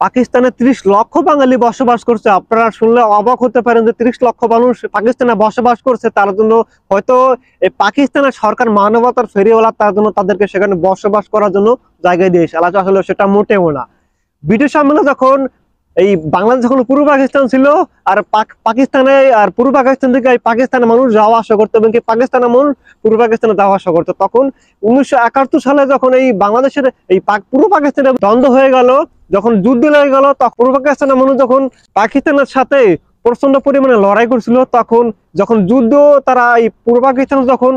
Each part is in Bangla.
পাকিস্তানে 30 লক্ষ বাঙালি বসবাস করছে। আপনারা শুনলে অবাক হতে পারেন যে 30 লক্ষ মানুষ পাকিস্তানে বসবাস করছে। তার জন্য হয়তো এই পাকিস্তানের সরকার মানবতার ফেরিওয়ালা, তার জন্য তাদেরকে সেখানে বসবাস করার জন্য জায়গা দিয়েছে। আসলে সেটা মোটেও না। ব্রিটিশ আমলে যখন এই বাংলাদেশ যখন পূর্ব পাকিস্তান ছিল, আর পাকিস্তানে আর পূর্ব পাকিস্তান থেকে এই পাকিস্তানের মানুষ যাওয়া আসা করতো, এবং কি পাকিস্তানের মানুষ পূর্ব পাকিস্তানে যাওয়া আসা করতো। তখন 1971 সালে যখন এই বাংলাদেশের এই পূর্ব পাকিস্তানে দ্বন্দ্ব হয়ে গেল, যখন যুদ্ধ লেগে গেল, তখন পূর্ব পাকিস্তানের মানুষ যখন পাকিস্তানের সাথে প্রচন্ড পরিমাণে লড়াই করছিল, তখন যখন যুদ্ধ তারা এই পূর্ব পাকিস্তান যখন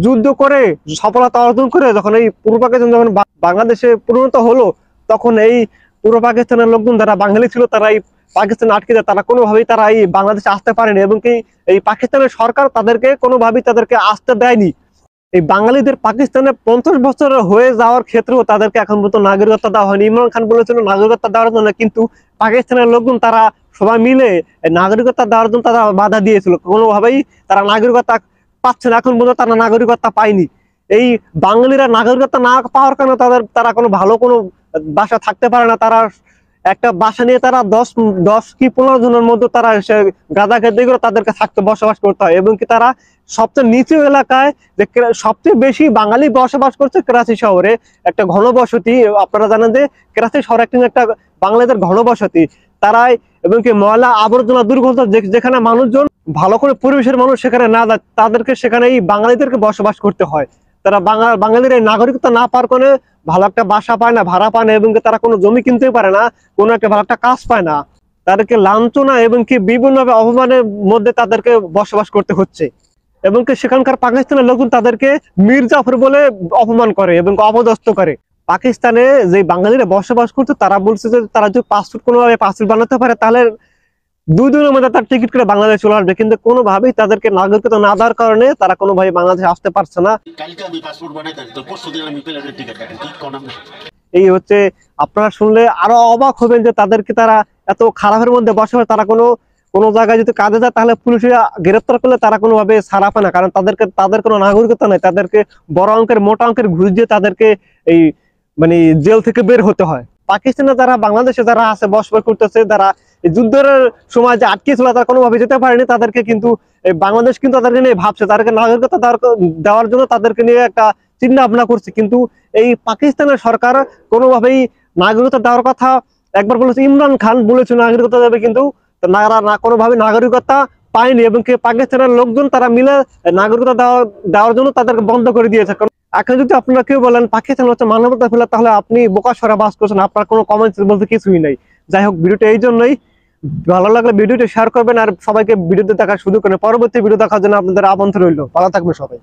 যুদ্ধ করে সফলতা অর্জন করে যখন এই পূর্ব পাকিস্তান যখন বাংলাদেশে পরিণত হলো, তখন এই পূর্ব পাকিস্তানের লোকজন যারা বাঙালি ছিল তারা এই পাকিস্তান আটকে যায়। তারা কোনোভাবেই তারা এই বাংলাদেশে আসতে পারেনি, এবং কি এই পাকিস্তানের সরকার তাদেরকে কোনোভাবেই তাদেরকে আসতে দেয়নি। এই বাঙালিদের পাকিস্তানে 50 বছর হয়ে যাওয়ার ক্ষেত্রেও তাদেরকে এখন পর্যন্ত নাগরিকত্ব দেওয়া হয়নি। ইমরান খান বলেছিল নাগরিকত্ব দেওয়ার জন্য, কিন্তু পাকিস্তানের লোকজন তারা সবাই মিলে নাগরিকত্ব দেওয়ার জন্য তারা বাধা দিয়েছিল। কোনোভাবেই তারা নাগরিকত্ব পাচ্ছে না, এখন পর্যন্ত তারা নাগরিকত্ব পায়নি। এই বাঙালিরা নাগরিকত্ব না পাওয়ার কারণে তারা কোনো ভালো কোনো বাসা থাকতে পারে না। তারা একটা বাসা নিয়ে তারা 10 কি 15 জনের মধ্যে তারা গাদা খেতে করে তাদেরকে থাকতে বসবাস করতে হয়, এবং কি তারা সবচেয়ে নিচু এলাকায় যে সবচেয়ে বেশি বাঙালি বসবাস করছে করাচি শহরে, একটা ঘনবসতি। আপনারা জানেন যে করাচি শহর একটা বাঙালিদের ঘনবসতি। তারাই এবং কি ময়লা আবর্জনা দুর্গন্ধ যেখানে মানুষজন ভালো করে পরিবেশের মানুষ সেখানে না যায়, তাদেরকে সেখানে এই বাঙালিদেরকে বসবাস করতে হয়। তারা বাঙালির এই নাগরিকত্ব না পাওয়ার কারণে ভালো একটা বাসা পায় না, ভাড়া পায় না, এবং তারা কোনো জমি কিনতে পারে না, কোনো একটা ভালো একটা কাজ পায় না। তাদেরকে লাঞ্ছনা এবং কি বিভিন্নভাবে অপমানের মধ্যে তাদেরকে বসবাস করতে হচ্ছে, এবং কি সেখানকার পাকিস্তানের লোকজন তাদেরকে মীর জাফর বলে অপমান করে এবং অপদস্থ করে। পাকিস্তানে যে বাঙালিরা বসবাস করছে তারা বলছে যে তারা যদি পাসপোর্ট কোনোভাবে পাসপোর্ট বানাতে পারে, তাহলে 2 দিনের মধ্যে তার টিকিট করে বাংলাদেশ চলে আসবে, কিন্তু কোনোভাবেই তাদেরকে নাগরিকত্ব না দেওয়ার কারণে তারা কোনোভাবে বাংলাদেশে আসতে পারছে না। এই হচ্ছে, আপনারা শুনলে আরো অবাক হবেন যে তাদেরকে তারা এত খারাপের মধ্যে বসবাস, তারা কোনো জায়গায় যদি কাজে যায় তাহলে পুলিশরা গ্রেফতার করলে তারা কোনোভাবে ছাড়া পায় না, কারণ তাদের কোনো নাগরিকত্ব নাই। তাদেরকে বড় অঙ্কের মোটা অঙ্কের ঘুষ দিয়ে তাদেরকে এই মানে জেল থেকে বের হতে হয়। পাকিস্তানে যারা বাংলাদেশে যারা আছে বসবাস করতেছে, যারা যুদ্ধের সময় যে আটকে ছিল তারা কোনোভাবে যেতে পারেনি, তাদেরকে কিন্তু বাংলাদেশ কিন্তু তাদেরকে নিয়ে ভাবছে, তাদেরকে নাগরিকত্ব দেওয়ার জন্য তাদেরকে নিয়ে একটা চিন্তা ভাবনা করছে। কিন্তু এই পাকিস্তানের সরকার কোনোভাবেই নাগরিকত্ব দেওয়ার কথা একবার বলেছে, ইমরান খান বলেছিল নাগরিকত্ব দেবে, কিন্তু কোনোভাবে নাগরিকত্ব পায়নি, এবং পাকিস্তানের লোকজন তারা মিলে নাগরিকত্ব দেওয়ার জন্য তাদেরকে বন্ধ করে দিয়েছে। এখন যদি আপনারা কেউ বলেন পাকিস্তান হচ্ছে মানবতা ফেলা, তাহলে আপনি বোকাশোরা বাস করছেন, আপনার কোনো কমেন্টস বলতে কিছুই নাই। যাই হোক, ভিডিওটা এই জন্যই, ভালো লাগলে ভিডিওটা শেয়ার করবেন, আর সবাইকে ভিডিওতে দেখার সুযোগ করেন। পরবর্তী ভিডিও দেখার জন্য আপনাদের আমন্ত্রণ রইল। ভালো থাকবেন সবাই।